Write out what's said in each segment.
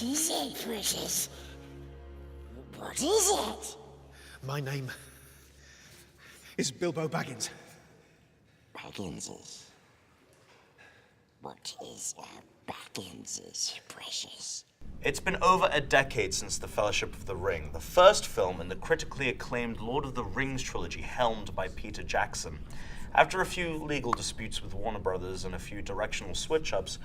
What is it, Precious? What is it? My name is Bilbo Baggins. Bagginses. What is a Bagginses, Precious? It's been over a decade since The Fellowship of the Ring, the first film in the critically acclaimed Lord of the Rings trilogy helmed by Peter Jackson. After a few legal disputes with Warner Brothers and a few directional switch-ups,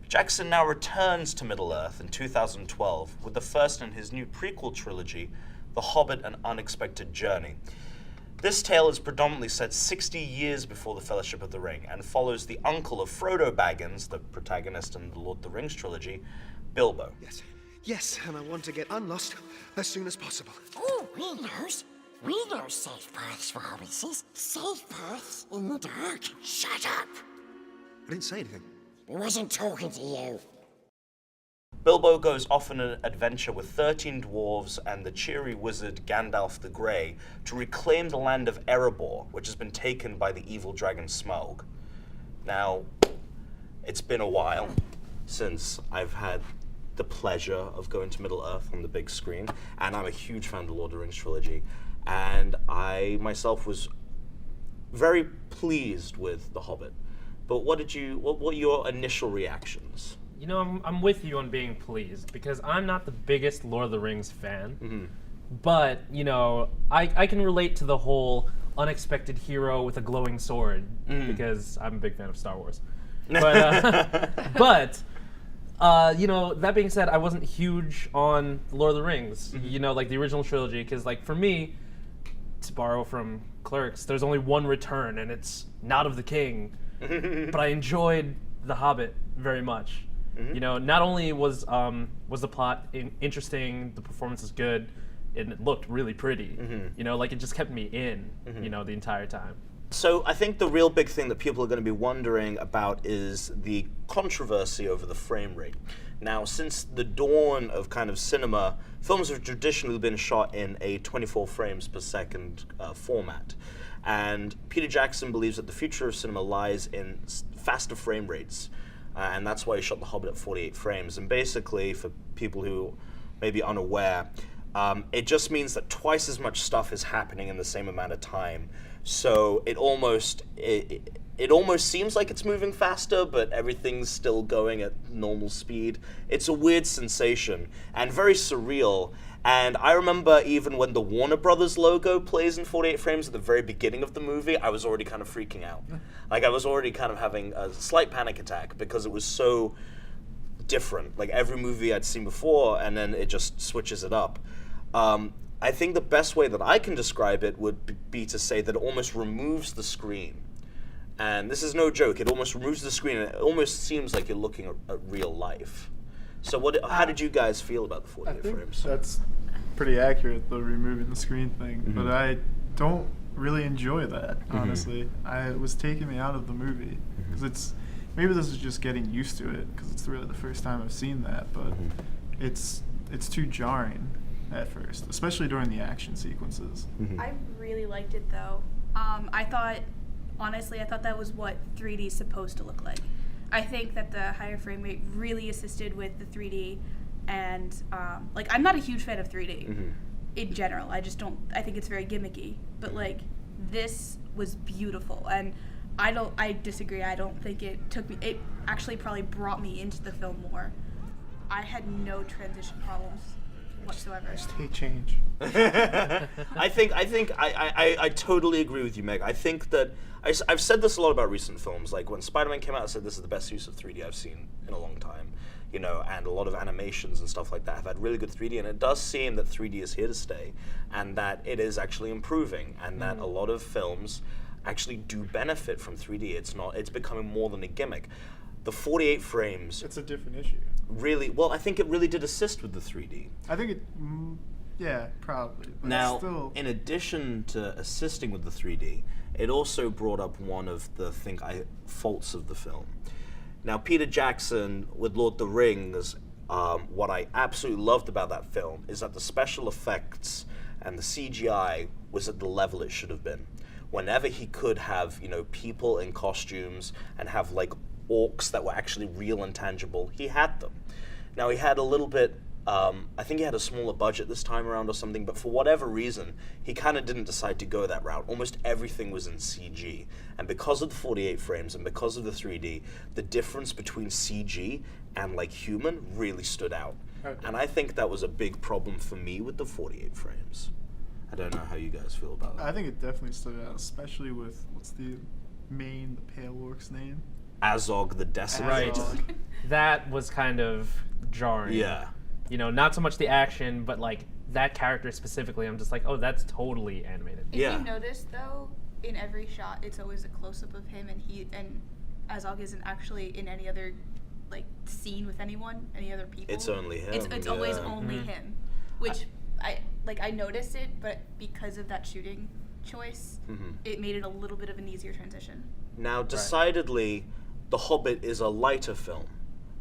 Jackson now returns to Middle-earth in 2012 with the first in his new prequel trilogy, The Hobbit: An Unexpected Journey. This tale is predominantly set 60 years before The Fellowship of the Ring and follows the uncle of Frodo Baggins, the protagonist in the Lord of the Rings trilogy, Bilbo. Yes, and I want to get unlost as soon as possible. Oh, we know safe paths for hobbitses. Safe paths in the dark. Shut up! I didn't say anything. I wasn't talking to you. Bilbo goes off on an adventure with 13 dwarves and the cheery wizard Gandalf the Grey to reclaim the land of Erebor, which has been taken by the evil dragon Smaug. Now, it's been a while since I've had the pleasure of going to Middle-earth on the big screen, and I'm a huge fan of the Lord of the Rings trilogy, and I myself was very pleased with The Hobbit. But what were your initial reactions? You know, I'm with you on being pleased, because I'm not the biggest Lord of the Rings fan, but, you know, I can relate to the whole unexpected hero with a glowing sword, because I'm a big fan of Star Wars. But, you know, that being said, I wasn't huge on Lord of the Rings, you know, like the original trilogy, because, like, for me, to borrow from Clerks, there's only one return, and it's not of the king, but I enjoyed The Hobbit very much. You know, not only was the plot interesting, the performance is good, and it looked really pretty, you know, like it just kept me in, you know, the entire time. So I think the real big thing that people are going to be wondering about is the controversy over the frame rate. Now, since the dawn of kind of cinema, films have traditionally been shot in a 24 frames per second format. And Peter Jackson believes that the future of cinema lies in faster frame rates. And that's why he shot The Hobbit at 48 frames. And basically, for people who may be unaware, it just means that twice as much stuff is happening in the same amount of time. So it almost seems like it's moving faster, but everything's still going at normal speed. It's a weird sensation and very surreal. And I remember even when the Warner Brothers logo plays in 48 frames at the very beginning of the movie, I was already kind of freaking out. Like I was already kind of having a slight panic attack because it was so different. Like every movie I'd seen before, and then it just switches it up. I think the best way that I can describe it would be to say that it almost removes the screen. And this is no joke, it almost removes the screen and it almost seems like you're looking at real life. So how did you guys feel about the 48 frames? That's pretty accurate, the removing the screen thing, but I don't really enjoy that, honestly. It was taking me out of the movie, because maybe this is just getting used to it, because it's really the first time I've seen that, but it's too jarring at first, especially during the action sequences. I really liked it though. I thought that was what 3D is supposed to look like. I think that the higher frame rate really assisted with the 3D, and like I'm not a huge fan of 3D in general. I think it's very gimmicky, but like this was beautiful, and I disagree. I don't think it actually probably brought me into the film more. I had no transition problems whatsoever. I just hate change. I totally agree with you, Meg. I think that I've said this a lot about recent films. Like when Spider-Man came out, I said this is the best use of 3D I've seen in a long time. You know, and a lot of animations and stuff like that have had really good 3D, and it does seem that 3D is here to stay, and that it is actually improving, and that a lot of films actually do benefit from 3D. It's becoming more than a gimmick. The 48 frames. It's a different issue. Really, well, I think it really did assist with the 3D. I think it, yeah, probably. But now, still, in addition to assisting with the 3D, it also brought up one of the faults of the film. Now, Peter Jackson with Lord of the Rings, what I absolutely loved about that film is that the special effects and the CGI was at the level it should have been. Whenever he could have, you know, people in costumes and have like orcs that were actually real and tangible, he had them. Now he had a little bit. I think he had a smaller budget this time around or something, but for whatever reason, he kind of didn't decide to go that route. Almost everything was in CG. And because of the 48 frames and because of the 3D, the difference between CG and like human really stood out. Okay. And I think that was a big problem for me with the 48 frames. I don't know how you guys feel about that. I think it definitely stood out, especially with what's the Pale Orc's name? Azog the Decimator. Right. Azog. That was kind of jarring. Yeah. You know, not so much the action, but like that character specifically, I'm just like, oh, that's totally animated. If Yeah. you notice though, in every shot, it's always a close up of him, and Azog isn't actually in any other like scene with anyone, any other people. It's only him. It's always yeah. only him, which I noticed it, but because of that shooting choice, it made it a little bit of an easier transition. Now, decidedly, The Hobbit is a lighter film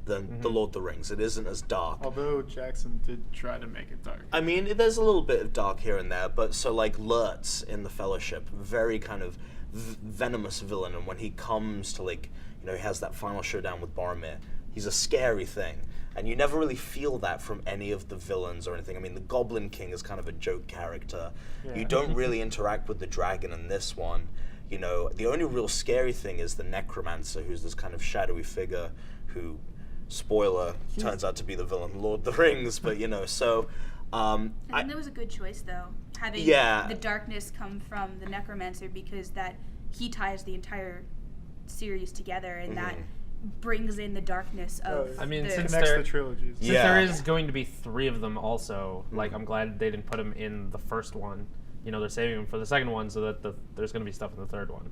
than The Lord of the Rings. It isn't as dark. Although Jackson did try to make it dark. I mean, there's a little bit of dark here and there, but so like Lurtz in The Fellowship, very kind of venomous villain, and when he comes to like, you know, he has that final showdown with Boromir, he's a scary thing. And you never really feel that from any of the villains or anything. I mean, the Goblin King is kind of a joke character. Yeah. You don't really interact with the dragon in this one. You know, the only real scary thing is the Necromancer, who's this kind of shadowy figure who, spoiler, turns out to be the villain in Lord of the Rings. But, you know, so... I think that was a good choice, though, having Yeah. the darkness come from the Necromancer, because that he ties the entire series together, and that brings in the darkness of. Oh, I mean, the, since Connects there- the trilogies. Since Yeah. there is going to be 3 of them also, like, I'm glad they didn't put them in the first one. You know, they're saving them for the second one so that there's going to be stuff in the third one.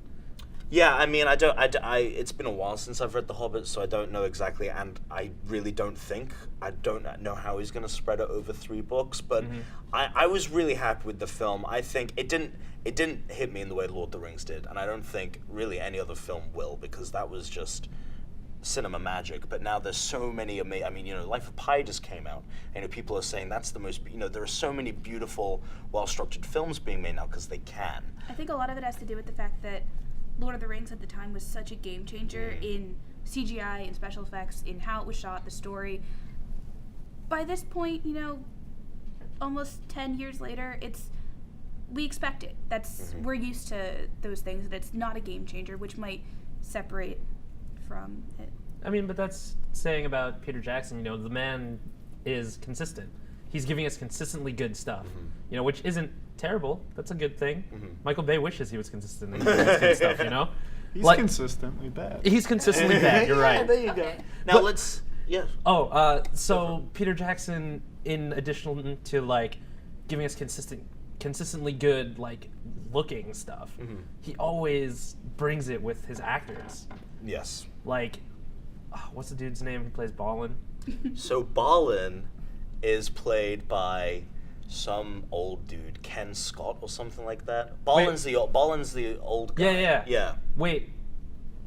Yeah, I mean, it's been a while since I've read The Hobbit, so I don't know exactly, and I really don't know how he's going to spread it over 3 books, but I was really happy with the film. I think it didn't hit me in the way Lord of the Rings did, and I don't think really any other film will, because that was just cinema magic. But now there's so many amazing, I mean, you know, Life of Pi just came out, and you know, people are saying that's the most, you know, there are so many beautiful, well-structured films being made now because they can. I think a lot of it has to do with the fact that Lord of the Rings at the time was such a game changer in CGI and special effects, in how it was shot, the story. By this point, you know, almost 10 years later, we expect it. We're used to those things, and it's not a game changer, which might separate from it. I mean, but that's saying about Peter Jackson, you know, the man is consistent. He's giving us consistently good stuff, you know, which isn't terrible. That's a good thing. Michael Bay wishes he was consistent and giving us good stuff, you know? He's Like- consistently bad. He's consistently bad, you're right. There you go. Now let's, yeah. So Peter Jackson, in addition to, like, giving us consistently good, like, looking stuff, he always brings it with his actors. Yes. Like, what's the dude's name who plays Balin? So Balin is played by some old dude, Ken Scott or something like that. Balin's the old guy. Yeah. Wait,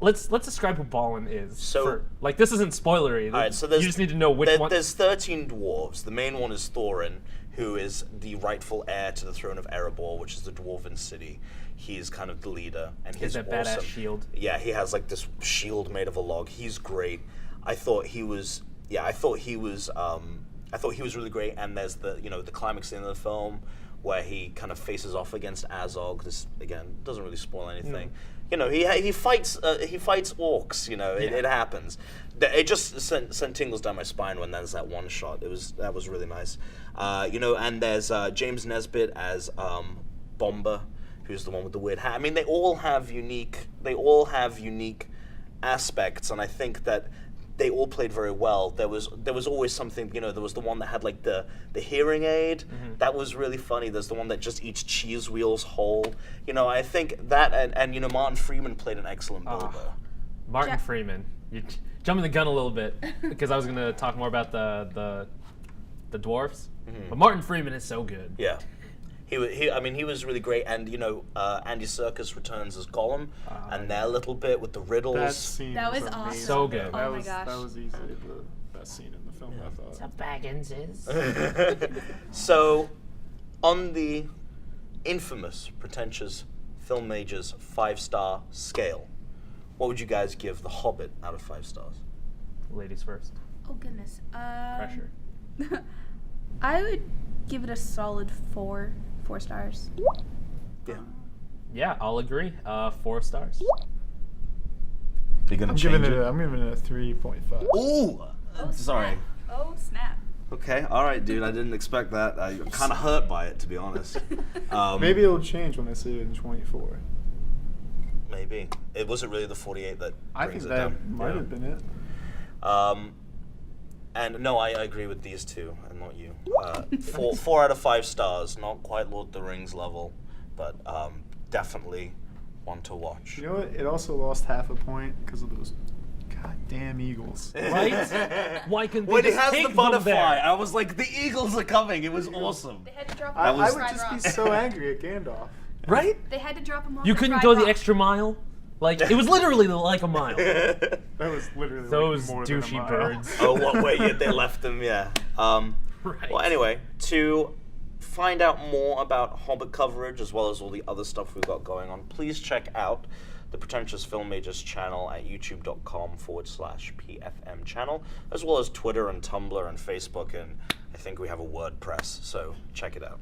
let's describe who Balin is. So- like, this isn't spoilery. All right, so you just need to know which one. There's 13 dwarves. The main one is Thorin, who is the rightful heir to the throne of Erebor, which is the dwarven city. He's kind of the leader, and He has he's that badass awesome. shield. Yeah, he has like this shield made of a log. He's great. I thought he was really great. And there's the climax scene of the film where he kind of faces off against Azog. This again doesn't really spoil anything. You know, he fights orcs. You know, it happens. It just sent tingles down my spine when there's that one shot. That was really nice. You know, and there's James Nesbitt as Bomber, who's the one with the weird hat. I mean, they all have unique aspects, and I think that they all played very well. There was always something, you know, there was the one that had like the hearing aid. That was really funny. There's the one that just eats cheese wheels whole. You know, I think that, and you know, Martin Freeman played an excellent Bilbo. Martin Ja- Freeman. You're jumping the gun a little bit because I was going to talk more about the dwarfs. But Martin Freeman is so good. Yeah. He was really great, and you know, Andy Serkis returns as Gollum, and their little bit with the riddles. That scene That was amazing. awesome. So good. Oh my gosh. That was easily the best scene in the film, I thought. Baggins is. So, on the infamous Pretentious FIlm Majors 5-star scale, what would you guys give The Hobbit out of 5 stars? Ladies first. Oh goodness. Pressure. I would give it a solid 4 stars. Yeah. Yeah, I'll agree. 4 stars. You're gonna I'm change giving it. it? I'm giving it a 3.5. Ooh! Sorry. Snap. Oh snap. Okay, alright, dude. I didn't expect that. I'm kind of hurt by it, to be honest. Maybe it'll change when they see it in 24. Maybe. It wasn't really the 48 that I brings think it that down. might Yeah. have been it. And no, I agree with these two, and not you. 4 out of 5 stars. Not quite Lord of the Rings level, but definitely one to watch. You know what? It also lost half a point because of those goddamn Eagles. Right? Why couldn't they When he just has take the them butterfly, there? I was like, the Eagles are coming. It was awesome. They had to drop I him was- off would Fried just be Rock. so angry at Gandalf. Right? They had to drop him off. You at couldn't Fried go the Rock. extra mile? Like, it was literally like a mile. That was literally Those like more than a douchey mile. birds. Oh, what way they left them? Yeah. Right. Well, anyway, to find out more about Hobbit coverage as well as all the other stuff we've got going on, please check out the Pretentious FIlm Majors channel at youtube.com/PFM channel, as well as Twitter and Tumblr and Facebook, and I think we have a WordPress, so check it out.